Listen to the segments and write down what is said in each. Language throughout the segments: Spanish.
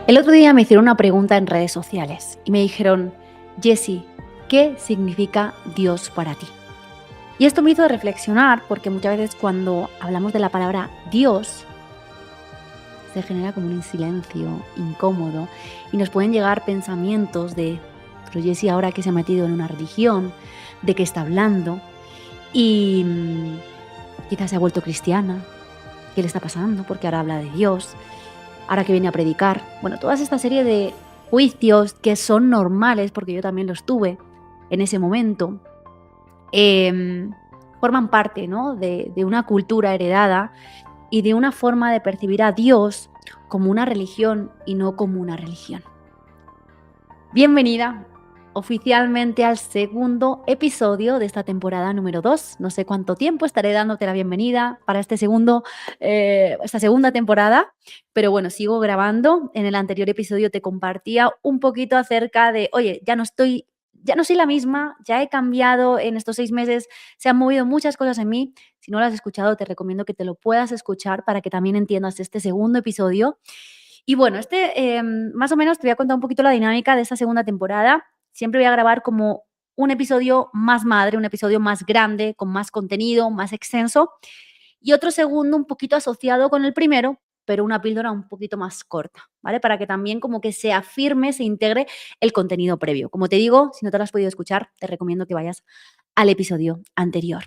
El otro día me hicieron una pregunta en redes sociales y me dijeron, Jessie, ¿qué significa Dios para ti? Y esto me hizo reflexionar porque muchas veces cuando hablamos de la palabra Dios se genera como un silencio incómodo y nos pueden llegar pensamientos de, pero Jessie ahora que se ha metido en una religión, de qué está hablando y quizás se ha vuelto cristiana, ¿qué le está pasando? Porque ahora habla de Dios. Ahora que viene a predicar. Bueno, toda esta serie de juicios que son normales, porque yo también los tuve en ese momento, forman parte, ¿no? de una cultura heredada y de una forma de percibir a Dios como una religión y no como una religión. Bienvenida oficialmente al segundo episodio de esta temporada número 2. No sé cuánto tiempo estaré dándote la bienvenida para esta segunda temporada, pero bueno, sigo grabando. En el anterior episodio te compartía un poquito acerca de, oye, ya no soy la misma, ya he cambiado en estos 6 meses, se han movido muchas cosas en mí. Si no lo has escuchado, te recomiendo que te lo puedas escuchar para que también entiendas este segundo episodio. Y bueno, más o menos te voy a contar un poquito la dinámica de esta segunda temporada. Siempre voy a grabar como un episodio más madre, un episodio más grande, con más contenido, más extenso, y otro segundo un poquito asociado con el primero, pero una píldora un poquito más corta, ¿vale? Para que también como que se afirme, se integre el contenido previo. Como te digo, si no te lo has podido escuchar, te recomiendo que vayas al episodio anterior.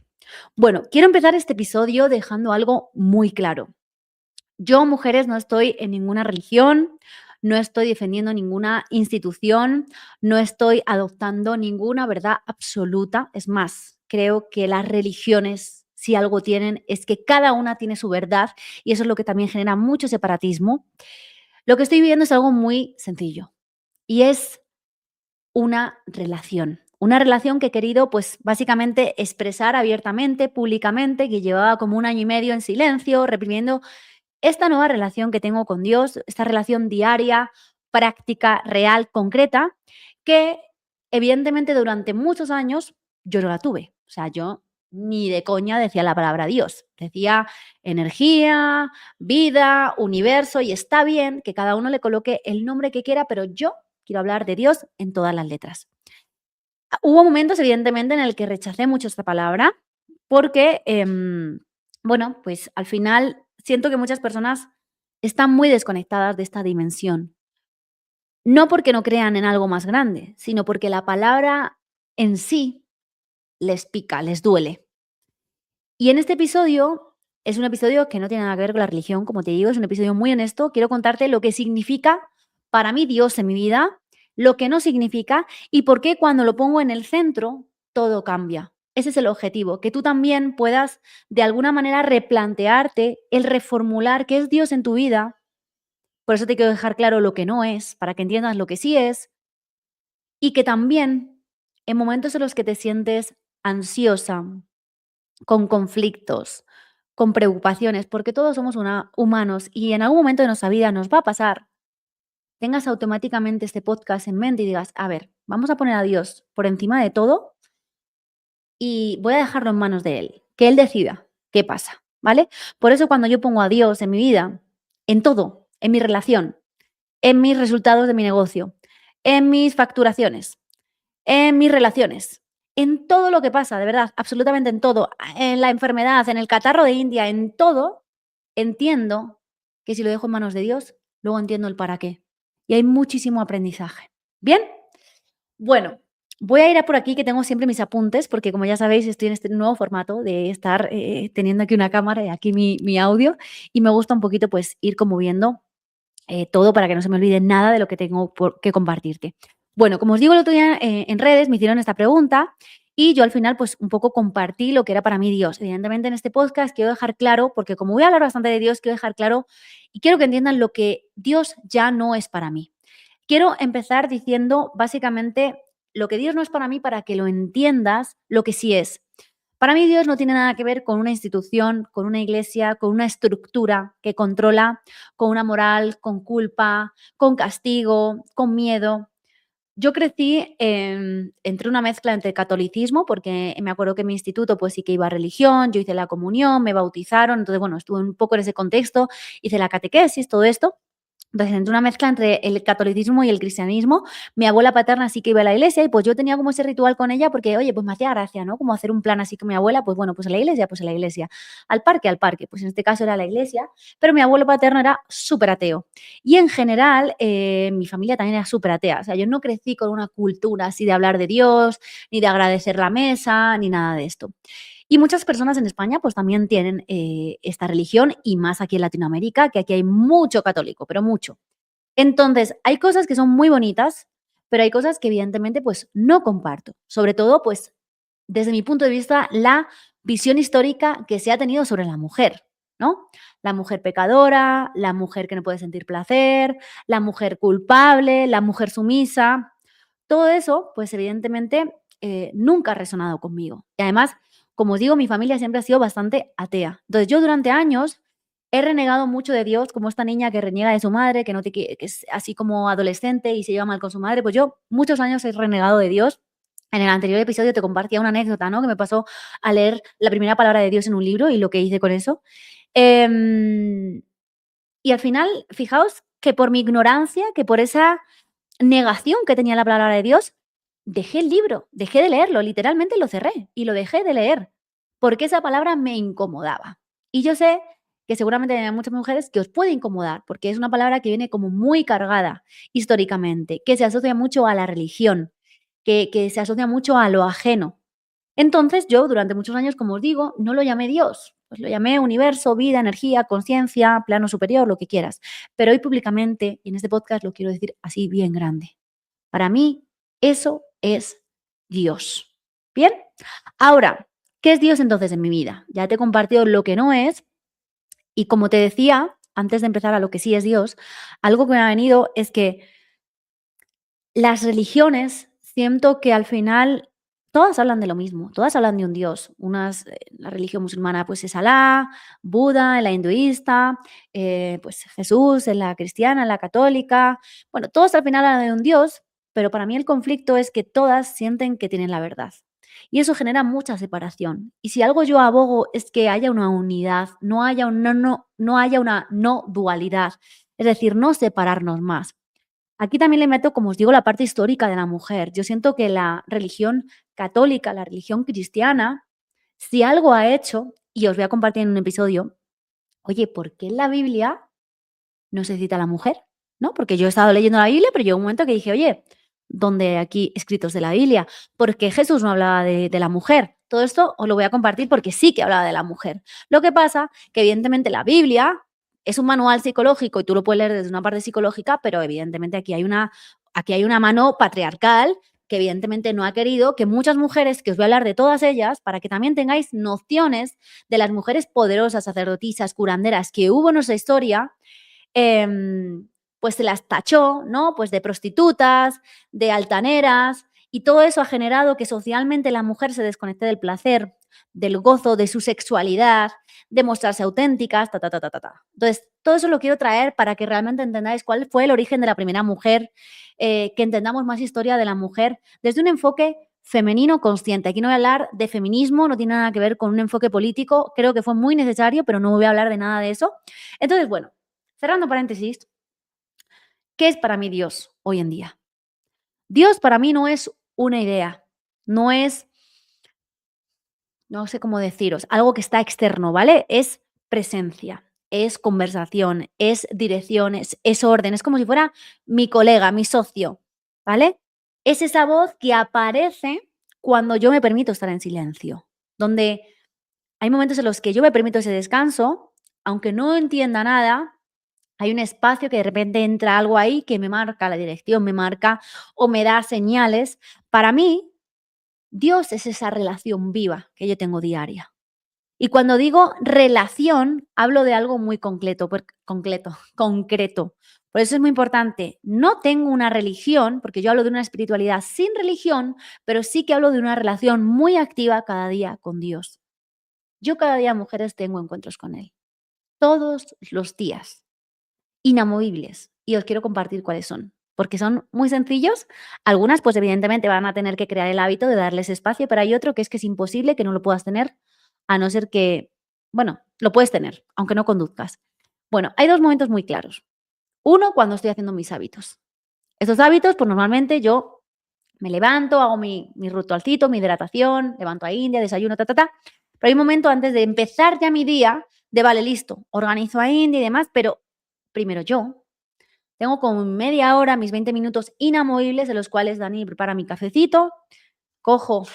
Bueno, quiero empezar este episodio dejando algo muy claro. Yo, mujeres, no estoy en ninguna religión, no estoy defendiendo ninguna institución, no estoy adoptando ninguna verdad absoluta. Es más, creo que las religiones, si algo tienen, es que cada una tiene su verdad y eso es lo que también genera mucho separatismo. Lo que estoy viviendo es algo muy sencillo y es una relación que he querido, pues, básicamente expresar abiertamente, públicamente, que llevaba como 1 año y medio en silencio, reprimiendo esta nueva relación que tengo con Dios, esta relación diaria, práctica, real, concreta, que evidentemente durante muchos años yo no la tuve. O sea, yo ni de coña decía la palabra Dios. Decía energía, vida, universo, y está bien que cada uno le coloque el nombre que quiera, pero yo quiero hablar de Dios en todas las letras. Hubo momentos, evidentemente, en el que rechacé mucho esta palabra porque, bueno, pues al final siento que muchas personas están muy desconectadas de esta dimensión. No porque no crean en algo más grande, sino porque la palabra en sí les pica, les duele. Y en este episodio, es un episodio que no tiene nada que ver con la religión, como te digo, es un episodio muy honesto. Quiero contarte lo que significa para mí Dios en mi vida, lo que no significa y por qué cuando lo pongo en el centro todo cambia. Ese es el objetivo, que tú también puedas de alguna manera replantearte el reformular qué es Dios en tu vida. Por eso te quiero dejar claro lo que no es, para que entiendas lo que sí es y que también en momentos en los que te sientes ansiosa, con conflictos, con preocupaciones, porque todos somos humanos y en algún momento de nuestra vida nos va a pasar, tengas automáticamente este podcast en mente y digas, a ver, vamos a poner a Dios por encima de todo y voy a dejarlo en manos de Él, que Él decida qué pasa, ¿vale? Por eso cuando yo pongo a Dios en mi vida, en todo, en mi relación, en mis resultados de mi negocio, en mis facturaciones, en mis relaciones, en todo lo que pasa, de verdad, absolutamente en todo, en la enfermedad, en el catarro de India, en todo, entiendo que si lo dejo en manos de Dios, luego entiendo el para qué. Y hay muchísimo aprendizaje. ¿Bien? Bueno, voy a ir a por aquí que tengo siempre mis apuntes, porque como ya sabéis, estoy en este nuevo formato de estar teniendo aquí una cámara y aquí mi audio, y me gusta un poquito pues ir como viendo todo para que no se me olvide nada de lo que tengo que compartirte. Bueno, como os digo el otro día en redes me hicieron esta pregunta y yo al final pues un poco compartí lo que era para mí Dios. Evidentemente en este podcast quiero dejar claro, porque como voy a hablar bastante de Dios, quiero dejar claro y quiero que entiendan lo que Dios ya no es para mí. Quiero empezar diciendo básicamente lo que Dios no es para mí para que lo entiendas, lo que sí es. Para mí Dios no tiene nada que ver con una institución, con una iglesia, con una estructura que controla, con una moral, con culpa, con castigo, con miedo. Yo crecí entre una mezcla entre catolicismo, porque me acuerdo que en mi instituto pues sí que iba a religión, yo hice la comunión, me bautizaron, entonces bueno, estuve un poco en ese contexto, hice la catequesis, todo esto. Entonces, entre una mezcla entre el catolicismo y el cristianismo, mi abuela paterna sí que iba a la iglesia y pues yo tenía como ese ritual con ella porque, oye, pues me hacía gracia, ¿no? Como hacer un plan así con mi abuela, pues bueno, pues a la iglesia, pues a la iglesia, al parque, pues en este caso era la iglesia, pero mi abuelo paterno era súper ateo. Y en general, mi familia también era súper atea, o sea, yo no crecí con una cultura así de hablar de Dios, ni de agradecer la mesa, ni nada de esto. Y muchas personas en España pues también tienen esta religión y más aquí en Latinoamérica, que aquí hay mucho católico, pero mucho. Entonces, hay cosas que son muy bonitas, pero hay cosas que evidentemente pues no comparto. Sobre todo pues desde mi punto de vista, la visión histórica que se ha tenido sobre la mujer, ¿no? La mujer pecadora, la mujer que no puede sentir placer, la mujer culpable, la mujer sumisa. Todo eso, pues evidentemente, nunca ha resonado conmigo. Y además, como os digo, mi familia siempre ha sido bastante atea. Entonces, yo durante años he renegado mucho de Dios, como esta niña que reniega de su madre, que, no te qui- que es así como adolescente y se lleva mal con su madre. Pues yo muchos años he renegado de Dios. En el anterior episodio te compartía una anécdota, ¿no? Que me pasó a leer la primera palabra de Dios en un libro y lo que hice con eso. Em, y al final, fijaos que por mi ignorancia, que por esa negación que tenía la palabra de Dios, dejé el libro, dejé de leerlo, literalmente lo cerré y lo dejé de leer, porque esa palabra me incomodaba. Y yo sé que seguramente hay muchas mujeres que os puede incomodar, porque es una palabra que viene como muy cargada históricamente, que se asocia mucho a la religión, que se asocia mucho a lo ajeno. Entonces yo durante muchos años, como os digo, no lo llamé Dios, pues lo llamé universo, vida, energía, conciencia, plano superior, lo que quieras. Pero hoy públicamente, y en este podcast lo quiero decir así bien grande. Para mí, eso es Dios. ¿Bien? Ahora, ¿qué es Dios entonces en mi vida? Ya te he compartido lo que no es y como te decía, antes de empezar a lo que sí es Dios, algo que me ha venido es que las religiones, siento que al final todas hablan de lo mismo, todas hablan de un Dios. La religión musulmana pues es Alá, Buda, en la hinduista, pues Jesús, en la cristiana, en la católica. Bueno, todos al final hablan de un Dios, pero para mí el conflicto es que todas sienten que tienen la verdad. Y eso genera mucha separación. Y si algo yo abogo es que haya una unidad, no haya una no dualidad, es decir, no separarnos más. Aquí también le meto, como os digo, la parte histórica de la mujer. Yo siento que la religión católica, la religión cristiana, si algo ha hecho, y os voy a compartir en un episodio, oye, ¿por qué en la Biblia no se cita a la mujer? ¿No? Porque yo he estado leyendo la Biblia, pero llegó un momento que dije, oye, ¿dónde aquí escritos de la Biblia? ¿Por qué Jesús no hablaba de la mujer? Todo esto os lo voy a compartir porque sí que hablaba de la mujer. Lo que pasa que evidentemente la Biblia es un manual psicológico y tú lo puedes leer desde una parte psicológica, pero evidentemente aquí hay una mano patriarcal que evidentemente no ha querido que muchas mujeres, que os voy a hablar de todas ellas, para que también tengáis nociones de las mujeres poderosas, sacerdotisas, curanderas que hubo en nuestra historia, pues se las tachó, ¿no? Pues de prostitutas, de altaneras, y todo eso ha generado que socialmente la mujer se desconecte del placer, del gozo, de su sexualidad, de mostrarse auténticas, ta, ta, ta, ta, ta, ta. Entonces, todo eso lo quiero traer para que realmente entendáis cuál fue el origen de la primera mujer, que entendamos más historia de la mujer desde un enfoque femenino consciente. Aquí no voy a hablar de feminismo, no tiene nada que ver con un enfoque político, creo que fue muy necesario, pero no voy a hablar de nada de eso. Entonces, bueno, cerrando paréntesis, ¿qué es para mí Dios hoy en día? Dios para mí no es una idea, no es, no sé cómo deciros, algo que está externo, ¿vale? Es presencia, es conversación, es dirección, es orden, es como si fuera mi colega, mi socio, ¿vale? Es esa voz que aparece cuando yo me permito estar en silencio, donde hay momentos en los que yo me permito ese descanso, aunque no entienda nada, hay un espacio que de repente entra algo ahí que me marca la dirección, me marca o me da señales. Para mí, Dios es esa relación viva que yo tengo diaria. Y cuando digo relación, hablo de algo muy concreto. Por eso es muy importante. No tengo una religión, porque yo hablo de una espiritualidad sin religión, pero sí que hablo de una relación muy activa cada día con Dios. Yo cada día, mujeres, tengo encuentros con Él. Todos los días. Inamovibles, y os quiero compartir cuáles son, porque son muy sencillos. Algunas, pues evidentemente van a tener que crear el hábito de darles espacio, pero hay otro que es imposible que no lo puedas tener, a no ser que, bueno, lo puedes tener, aunque no conduzcas. Bueno, hay 2 momentos muy claros. Uno, cuando estoy haciendo mis hábitos. Estos hábitos, pues normalmente yo me levanto, hago mi ritualcito, mi hidratación, levanto a India, desayuno, ta, ta, ta. Pero hay un momento antes de empezar ya mi día de, vale, listo, organizo a India y demás, pero primero yo. Tengo como media hora, mis 20 minutos inamovibles, en los cuales Dani prepara mi cafecito, cojo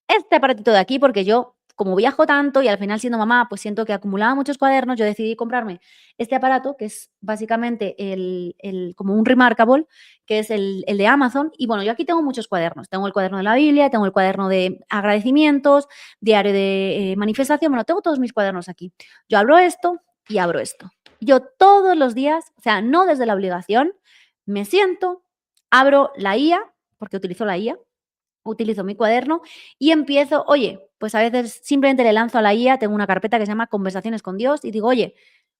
este aparatito de aquí, porque yo, como viajo tanto y al final siendo mamá, pues siento que acumulaba muchos cuadernos, yo decidí comprarme este aparato, que es básicamente como un Remarkable, que es el de Amazon. Y bueno, yo aquí tengo muchos cuadernos. Tengo el cuaderno de la Biblia, tengo el cuaderno de agradecimientos, diario de manifestación, bueno, tengo todos mis cuadernos aquí. Yo abro esto y abro esto. Yo todos los días, o sea, no desde la obligación, me siento, abro la IA, porque utilizo la IA, utilizo mi cuaderno y empiezo, oye, pues a veces simplemente le lanzo a la IA, tengo una carpeta que se llama Conversaciones con Dios y digo, oye,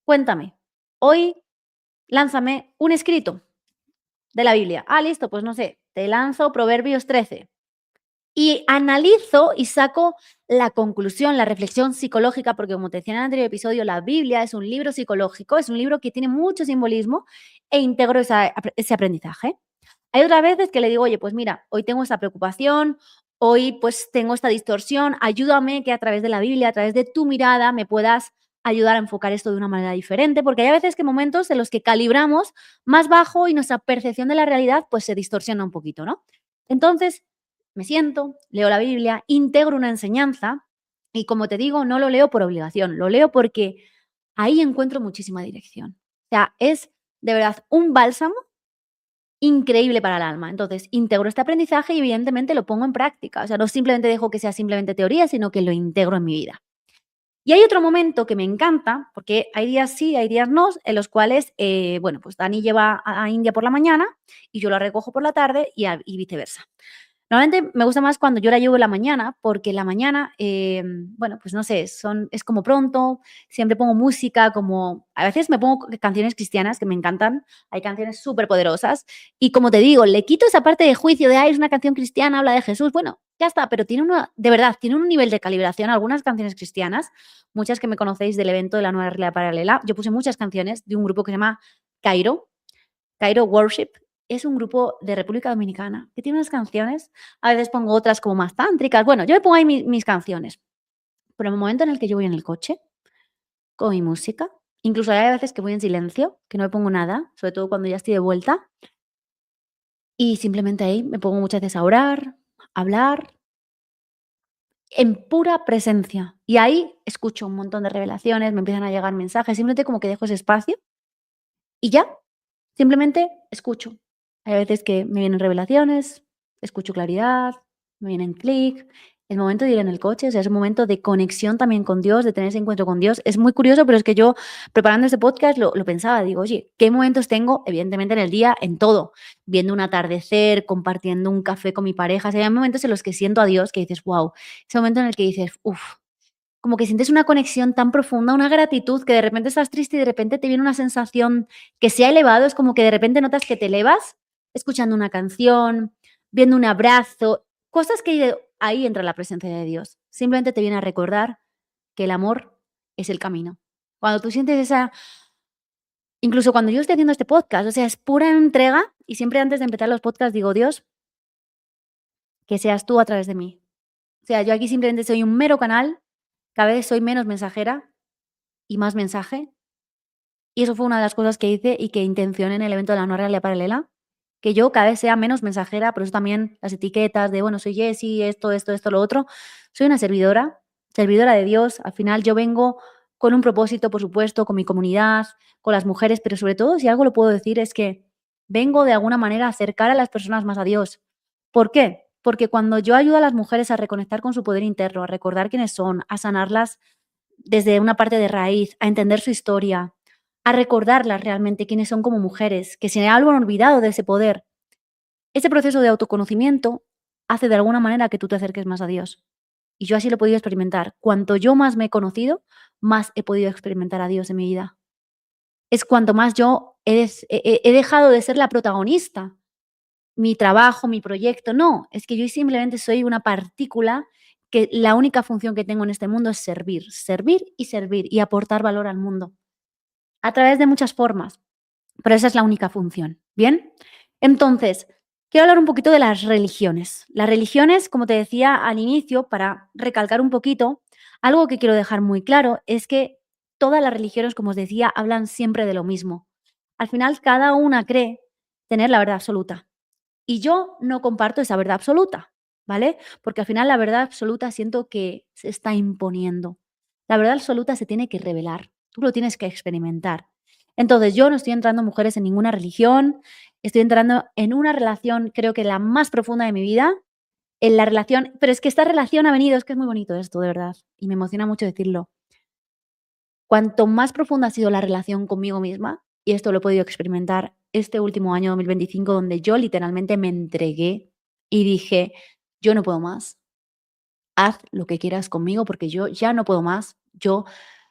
cuéntame, hoy lánzame un escrito de la Biblia. Ah, listo, pues no sé, te lanzo Proverbios 13 y analizo y saco la conclusión, la reflexión psicológica, porque como te decía en el anterior episodio, la Biblia es un libro psicológico, es un libro que tiene mucho simbolismo e integro ese aprendizaje. Hay otras veces que le digo, oye, pues mira, hoy tengo esta preocupación, hoy pues tengo esta distorsión, ayúdame que a través de la Biblia, a través de tu mirada, me puedas ayudar a enfocar esto de una manera diferente, porque hay a veces que momentos en los que calibramos más bajo y nuestra percepción de la realidad pues se distorsiona un poquito, ¿no? Entonces, me siento, leo la Biblia, integro una enseñanza y como te digo, no lo leo por obligación, lo leo porque ahí encuentro muchísima dirección. O sea, es de verdad un bálsamo increíble para el alma. Entonces, integro este aprendizaje y evidentemente lo pongo en práctica. O sea, no simplemente dejo que sea simplemente teoría, sino que lo integro en mi vida. Y hay otro momento que me encanta, porque hay días sí, hay días no, en los cuales, bueno, pues Dani lleva a India por la mañana y yo la recojo por la tarde y viceversa. Normalmente me gusta más cuando yo la llevo en la mañana, porque en la mañana, bueno, pues no sé, es como pronto, siempre pongo música, como a veces me pongo canciones cristianas que me encantan, hay canciones súper poderosas y como te digo, le quito esa parte de juicio de, ay, es una canción cristiana, habla de Jesús, bueno, ya está, pero de verdad, tiene un nivel de calibración, algunas canciones cristianas, muchas que me conocéis del evento de la Nueva Realidad Paralela, yo puse muchas canciones de un grupo que se llama Cairo, Cairo Worship. Es un grupo de República Dominicana que tiene unas canciones, a veces pongo otras como más tántricas. Bueno, yo me pongo ahí mis canciones, pero en el momento en el que yo voy en el coche con mi música, incluso hay veces que voy en silencio, que no me pongo nada, sobre todo cuando ya estoy de vuelta, y simplemente ahí me pongo muchas veces a orar, a hablar, en pura presencia. Y ahí escucho un montón de revelaciones, me empiezan a llegar mensajes, simplemente como que dejo ese espacio y ya, simplemente escucho. Hay veces que me vienen revelaciones, escucho claridad, me vienen clic. El momento de ir en el coche, o sea, es un momento de conexión también con Dios, de tener ese encuentro con Dios. Es muy curioso, pero es que yo preparando este podcast lo pensaba, digo, oye, ¿qué momentos tengo? Evidentemente en el día, en todo, viendo un atardecer, compartiendo un café con mi pareja. O sea, hay momentos en los que siento a Dios que dices, wow, ese momento en el que dices, uff, como que sientes una conexión tan profunda, una gratitud, que de repente estás triste y de repente te viene una sensación que se ha elevado, es como que de repente notas que te elevas escuchando una canción, viendo un abrazo, cosas que ahí entra la presencia de Dios. Simplemente te viene a recordar que el amor es el camino. Cuando tú sientes incluso cuando yo estoy haciendo este podcast, o sea, es pura entrega y siempre antes de empezar los podcasts digo, Dios, que seas tú a través de mí. O sea, yo aquí simplemente soy un mero canal, cada vez soy menos mensajera y más mensaje. Y eso fue una de las cosas que hice y que intencioné en el evento de la No Realidad Paralela, que yo cada vez sea menos mensajera, por eso también las etiquetas de, bueno, soy Jessie, esto, lo otro. Soy una servidora, servidora de Dios. Al final yo vengo con un propósito, por supuesto, con mi comunidad, con las mujeres, pero sobre todo, si algo lo puedo decir, es que vengo de alguna manera a acercar a las personas más a Dios. ¿Por qué? Porque cuando yo ayudo a las mujeres a reconectar con su poder interno, a recordar quiénes son, a sanarlas desde una parte de raíz, a entender su historia, a recordarlas realmente quiénes son como mujeres, que se han olvidado de ese poder. Ese proceso de autoconocimiento hace de alguna manera que tú te acerques más a Dios. Y yo así lo he podido experimentar. Cuanto yo más me he conocido, más he podido experimentar a Dios en mi vida. Es cuanto más yo he dejado de ser la protagonista, mi trabajo, mi proyecto. No, es que yo simplemente soy una partícula que la única función que tengo en este mundo es servir, servir y servir y aportar valor al mundo a través de muchas formas. pero esa es la única función, ¿bien? Entonces, quiero hablar un poquito de las religiones. Las religiones, como te decía al inicio, para recalcar un poquito, algo que quiero dejar muy claro es que todas las religiones, como os decía, hablan siempre de lo mismo. Al final, cada una cree tener la verdad absoluta. Y yo no comparto esa verdad absoluta, ¿vale? Porque al final la verdad absoluta siento que se está imponiendo. La verdad absoluta se tiene que revelar, tú lo tienes que experimentar. Entonces, yo no estoy entrando, mujeres, en ninguna religión, estoy entrando en una relación, creo que la más profunda de mi vida, en la relación, pero es que esta relación ha venido, es que es muy bonito esto, de verdad, y me emociona mucho decirlo. Cuanto más profunda ha sido la relación conmigo misma, y esto lo he podido experimentar este último año 2025, donde yo literalmente me entregué y dije: "Yo no puedo más, haz lo que quieras conmigo porque yo ya no puedo más". Yo,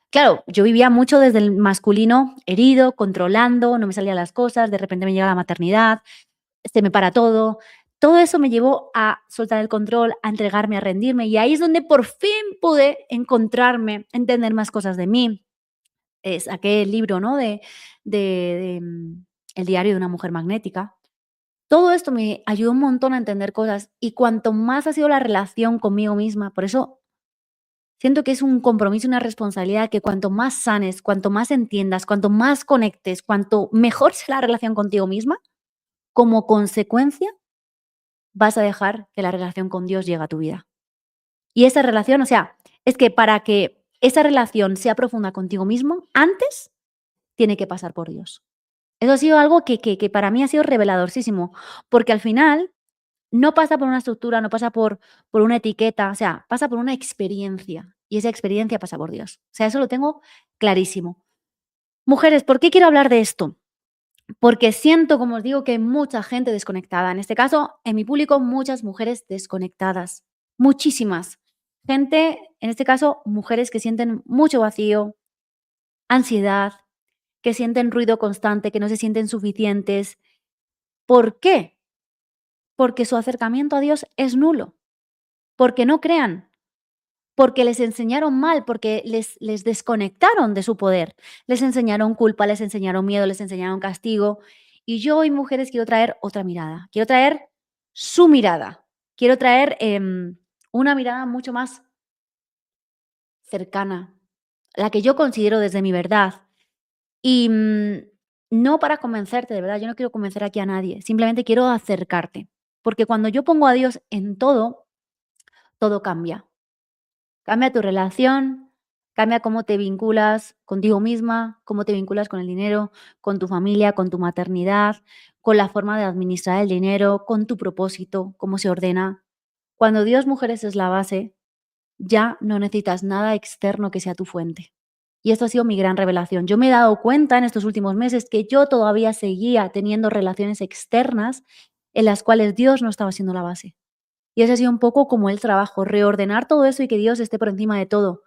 claro, yo vivía mucho desde el masculino, herido, controlando, no me salían las cosas, de repente me llega la maternidad, se me para todo. Todo eso me llevó a soltar el control, a entregarme, a rendirme, y ahí es donde por fin pude encontrarme, entender más cosas de mí. Saqué el libro, ¿no? El diario de una mujer magnética. Todo esto me ayudó un montón a entender cosas, y cuanto más ha sido la relación conmigo misma, por eso siento que es un compromiso, una responsabilidad, que cuanto más sanes, cuanto más entiendas, cuanto más conectes, cuanto mejor sea la relación contigo misma, como consecuencia vas a dejar que la relación con Dios llegue a tu vida. Y esa relación, o sea, es que para que esa relación sea profunda contigo mismo, antes tiene que pasar por Dios. Eso ha sido algo que para mí ha sido reveladorísimo, porque al final no pasa por una estructura, no pasa por una etiqueta, o sea, pasa por una experiencia, y esa experiencia pasa por Dios. O sea, eso lo tengo clarísimo. Mujeres, ¿por qué quiero hablar de esto? Porque siento, como os digo, que hay mucha gente desconectada. En este caso, en mi público, muchas mujeres desconectadas, muchísimas. Gente, en este caso, mujeres que sienten mucho vacío, ansiedad, que sienten ruido constante, que no se sienten suficientes. ¿Por qué? Porque su acercamiento a Dios es nulo, porque no crean, porque les enseñaron mal, porque les desconectaron de su poder, les enseñaron culpa, les enseñaron miedo, les enseñaron castigo. Y yo hoy, mujeres, quiero traer otra mirada, quiero traer su mirada, quiero traer una mirada mucho más cercana, la que yo considero desde mi verdad. Y no para convencerte, de verdad, yo no quiero convencer aquí a nadie, simplemente quiero acercarte, porque cuando yo pongo a Dios en todo, todo cambia. Cambia tu relación, cambia cómo te vinculas contigo misma, cómo te vinculas con el dinero, con tu familia, con tu maternidad, con la forma de administrar el dinero, con tu propósito, cómo se ordena. Cuando Dios, mujeres, es la base, ya no necesitas nada externo que sea tu fuente. Y esto ha sido mi gran revelación. Yo me he dado cuenta en estos últimos meses que yo todavía seguía teniendo relaciones externas en las cuales Dios no estaba siendo la base. Y ese ha sido un poco como el trabajo, reordenar todo eso y que Dios esté por encima de todo.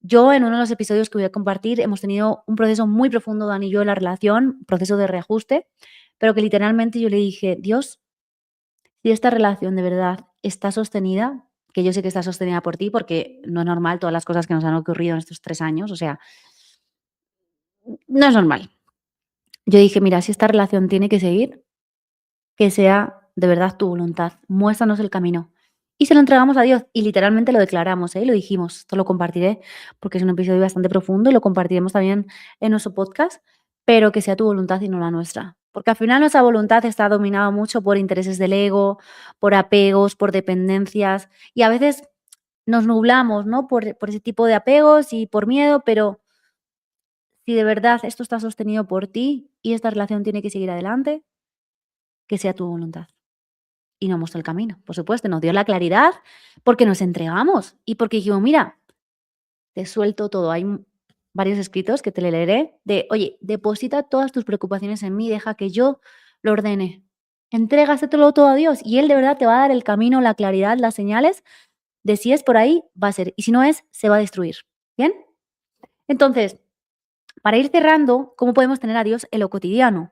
Yo, en uno de los episodios que voy a compartir, hemos tenido un proceso muy profundo, Dani y yo, en la relación, proceso de reajuste, pero que literalmente yo le dije: "Dios, si esta relación de verdad está sostenida", que yo sé que está sostenida por ti, porque no es normal todas las cosas que nos han ocurrido en estos 3 años, o sea, no es normal. Yo dije: "Mira, si esta relación tiene que seguir, que sea de verdad tu voluntad, muéstranos el camino". Y se lo entregamos a Dios y literalmente lo declaramos, ¿eh? Lo dijimos, esto lo compartiré porque es un episodio bastante profundo y lo compartiremos también en nuestro podcast, pero que sea tu voluntad y no la nuestra. Porque al final nuestra voluntad está dominada mucho por intereses del ego, por apegos, por dependencias, y a veces nos nublamos, ¿no? Por ese tipo de apegos y por miedo, pero si de verdad esto está sostenido por ti y esta relación tiene que seguir adelante, que sea tu voluntad. Y nos mostró el camino, por supuesto, nos dio la claridad porque nos entregamos y porque dijimos: "Mira, te suelto todo". Hay varios escritos que te leeré de: "Oye, deposita todas tus preocupaciones en mí, deja que yo lo ordene". Entrégaselo todo a Dios y Él de verdad te va a dar el camino, la claridad, las señales de si es por ahí, va a ser, y si no es, se va a destruir, ¿bien? Entonces, para ir cerrando, ¿cómo podemos tener a Dios en lo cotidiano?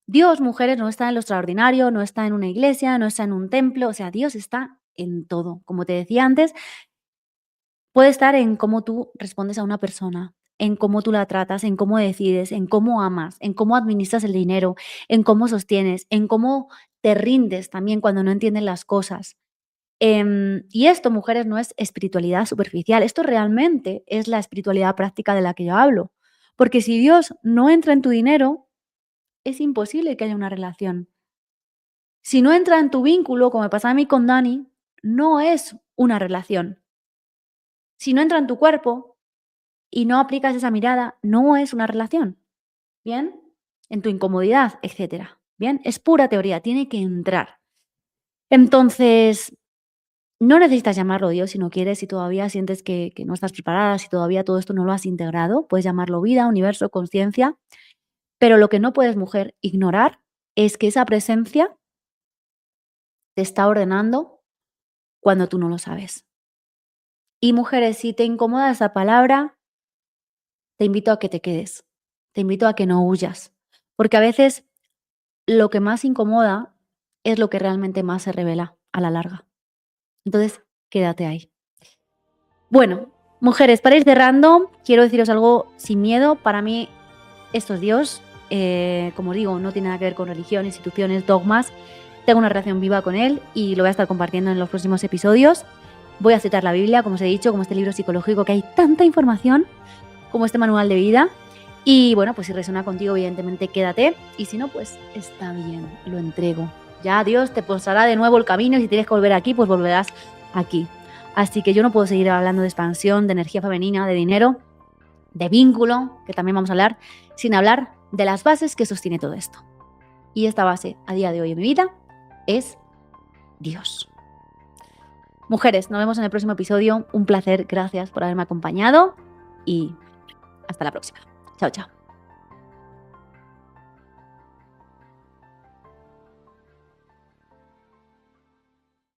Dios, mujeres, no está en lo extraordinario, no está en una iglesia, no está en un templo, o sea, Dios está en todo. Como te decía antes, puede estar en cómo tú respondes a una persona, en cómo tú la tratas, en cómo decides, en cómo amas, en cómo administras el dinero, en cómo sostienes, en cómo te rindes también cuando no entiendes las cosas. Y esto, mujeres, no es espiritualidad superficial, esto realmente es la espiritualidad práctica de la que yo hablo. Porque si Dios no entra en tu dinero, es imposible que haya una relación. Si no entra en tu vínculo, como me pasa a mí con Dani, no es una relación. Si no entra en tu cuerpo y no aplicas esa mirada, no es una relación. ¿Bien? En tu incomodidad, etcétera. ¿Bien? Es pura teoría, tiene que entrar. Entonces, no necesitas llamarlo Dios si no quieres, si todavía sientes que no estás preparada, si todavía todo esto no lo has integrado, puedes llamarlo vida, universo, conciencia, pero lo que no puedes, mujer, ignorar es que esa presencia te está ordenando cuando tú no lo sabes. Y mujeres, si te incomoda esa palabra, te invito a que te quedes, te invito a que no huyas, porque a veces lo que más incomoda es lo que realmente más se revela a la larga. Entonces, quédate ahí. Bueno, mujeres, para ir cerrando, quiero deciros algo sin miedo. Para mí, esto es Dios. Como digo, no tiene nada que ver con religión, instituciones, dogmas. Tengo una relación viva con Él y lo voy a estar compartiendo en los próximos episodios. Voy a citar la Biblia, como os he dicho, como este libro psicológico, que hay tanta información, como este manual de vida. Y bueno, pues si resuena contigo, evidentemente quédate. Y si no, pues está bien, lo entrego. Ya Dios te posará de nuevo el camino y si tienes que volver aquí, pues volverás aquí. Así que yo no puedo seguir hablando de expansión, de energía femenina, de dinero, de vínculo, que también vamos a hablar, sin hablar de las bases que sostiene todo esto. Y esta base a día de hoy en mi vida es Dios. Mujeres, nos vemos en el próximo episodio. Un placer, gracias por haberme acompañado y hasta la próxima. Chao, chao.